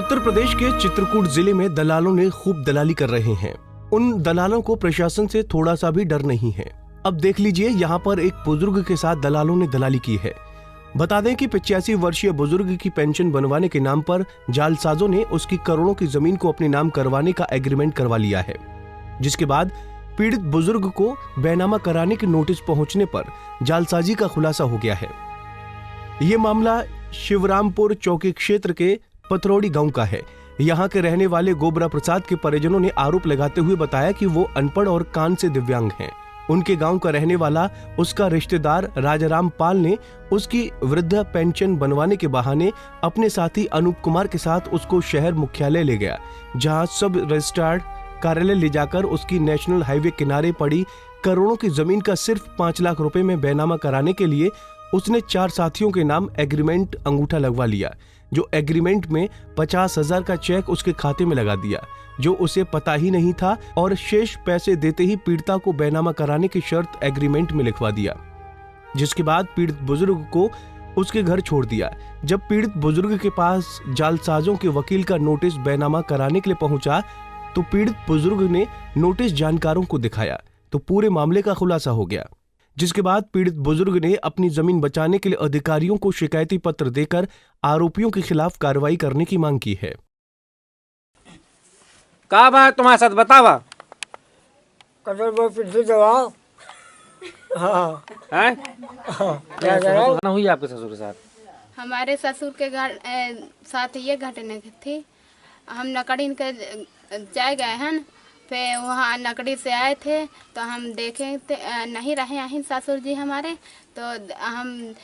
उत्तर प्रदेश के चित्रकूट जिले में दलालों ने खूब दलाली कर रहे हैं। उन दलालों को प्रशासन से थोड़ा सा भी डर नहीं है। अब देख लीजिए, यहाँ पर एक बुजुर्ग के साथ दलालों ने दलाली की है। बता दें कि 85 वर्षीय बुजुर्ग की पेंशन बनवाने के नाम पर जालसाजों ने उसकी करोड़ों की जमीन को अपने नाम करवाने का एग्रीमेंट करवा लिया है, जिसके बाद पीड़ित बुजुर्ग को बेनामा कराने के नोटिस पहुंचने पर जालसाजी का खुलासा हो गया है। ये मामला शिवरामपुर चौकी क्षेत्र के पथरौड़ी गांव का है। यहां के रहने वाले गोबरा प्रसाद के परिजनों ने आरोप लगाते हुए बताया कि वो अनपढ़ और कान से दिव्यांग हैं। उनके गांव का रहने वाला उसका रिश्तेदार राजाराम पाल ने उसकी वृद्धा पेंशन बनवाने के बहाने अपने साथी अनूप कुमार के साथ उसको शहर मुख्यालय ले गया, जहां सब रजिस्ट्रार कार्यालय ले जाकर उसकी नेशनल हाईवे किनारे पड़ी करोड़ों की जमीन का सिर्फ 5 लाख रुपए में बेनामा कराने के लिए उसने 4 साथियों के नाम एग्रीमेंट अंगूठा लगवा लिया, जो एग्रीमेंट में 50,000 का चेक उसके खाते में लगा दिया, जो उसे पता ही नहीं था, और शेष पैसे देते ही पीड़िता को बेनामा कराने की शर्त एग्रीमेंट में लिखवा दिया, जिसके बाद पीड़ित बुजुर्ग को उसके घर छोड़ दिया। जब पीड़ित बुजुर्ग के पास जालसाजों के वकील का नोटिस बेनामा कराने के लिए पहुंचा तो पीड़ित बुजुर्ग ने नोटिस जानकारों को दिखाया तो पूरे मामले का खुलासा हो गया, जिसके बाद पीड़ित बुजुर्ग ने अपनी जमीन बचाने के लिए अधिकारियों को शिकायती पत्र देकर आरोपियों के खिलाफ कार्रवाई करने की मांग की है। का बात तुम्हारे साथ बतावा? कदर वो पिछले जवाब हैं? क्या घटना हुई आपके ससुर के साथ? हमारे ससुर के साथ ये घटना थी। हम नकड़ी के जाए गए हैं, फिर वहाँ नकड़ी से आए थे तो हम देखे थे नहीं रहे हैं ससुर जी हमारे, तो हम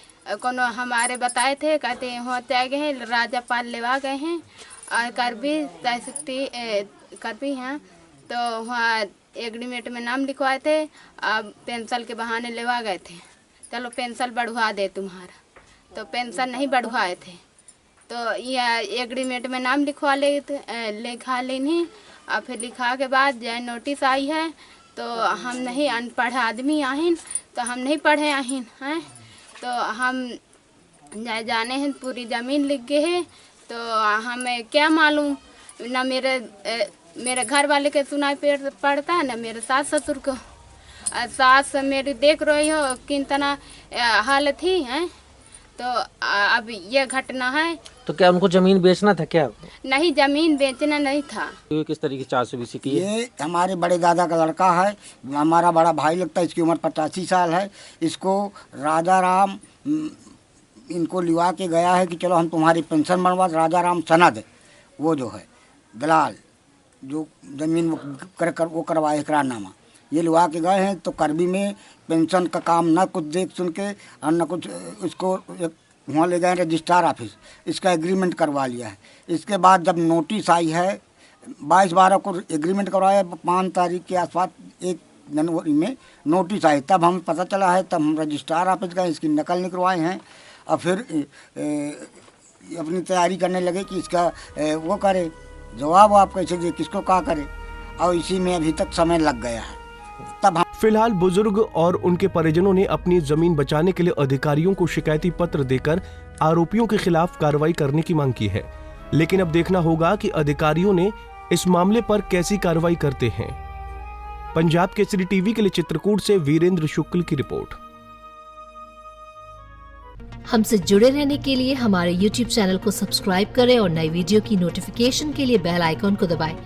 कोनो हमारे बताए थे, कहते हो गए हैं राजा पाल लेवा गए हैं और कर भी हैं, तो वहाँ एग्रीमेंट में नाम लिखवाए थे। अब पेंशन के बहाने लेवा गए थे, चलो पेंशन बढ़वा दे तुम्हारा, तो पेंशन नहीं बढ़वाए थे, तो यह एग्रीमेंट में नाम लिखवा लिखा लेनी। और फिर लिखा के बाद जो नोटिस आई है, तो हम नहीं अनपढ़ आदमी आहिन, तो हम नहीं पढ़े आहिन हैं, तो हम जाने हैं पूरी ज़मीन लिख गए है, तो हमें क्या मालूम, ना मेरे घर वाले के सुनाई पड़ता है, ना मेरे सास ससुर को। सास मेरी देख रही हो किन तना हालत थी हैं, तो अब ये घटना है। तो क्या उनको जमीन बेचना था क्या? नहीं, जमीन बेचना नहीं था। किस तरीके से 420 की? ये हमारे बड़े दादा का लड़का है, हमारा बड़ा भाई लगता है, इसकी उम्र 85 साल है। इसको राजाराम इनको लिवा के गया है कि चलो हम तुम्हारी पेंशन बनवा। राजाराम सनद वो जो है दलाल जो जमीन वो करवाए इकरारनामा, ये लिवा के गए हैं, तो करबी में पेंशन का काम न कुछ देख सुन के और न कुछ इसको वहाँ ले गए रजिस्ट्रार ऑफिस, इसका एग्रीमेंट करवा लिया है। इसके बाद जब नोटिस आई है 22/12 को एग्रीमेंट करवाया, 5 तारीख के आसपास 1 जनवरी में नोटिस आई, तब हमें पता चला है, तब हम रजिस्ट्रार ऑफिस गए, इसकी नकल निकलवाए हैं और फिर अपनी तैयारी करने लगे कि इसका वो करे, जवाब आप कैसे दे, किसको क्या करे, और इसी में अभी तक समय लग गया है। तब फिलहाल बुजुर्ग और उनके परिजनों ने अपनी जमीन बचाने के लिए अधिकारियों को शिकायती पत्र देकर आरोपियों के खिलाफ कार्रवाई करने की मांग की है, लेकिन अब देखना होगा कि अधिकारियों ने इस मामले पर कैसी कार्रवाई करते हैं। पंजाब केसरी टीवी के लिए चित्रकूट से वीरेंद्र शुक्ल की रिपोर्ट। हमसे जुड़े रहने के लिए हमारे YouTube चैनल को सब्सक्राइब करें और नई वीडियो की नोटिफिकेशन के लिए बेल आइकॉन को दबाएं।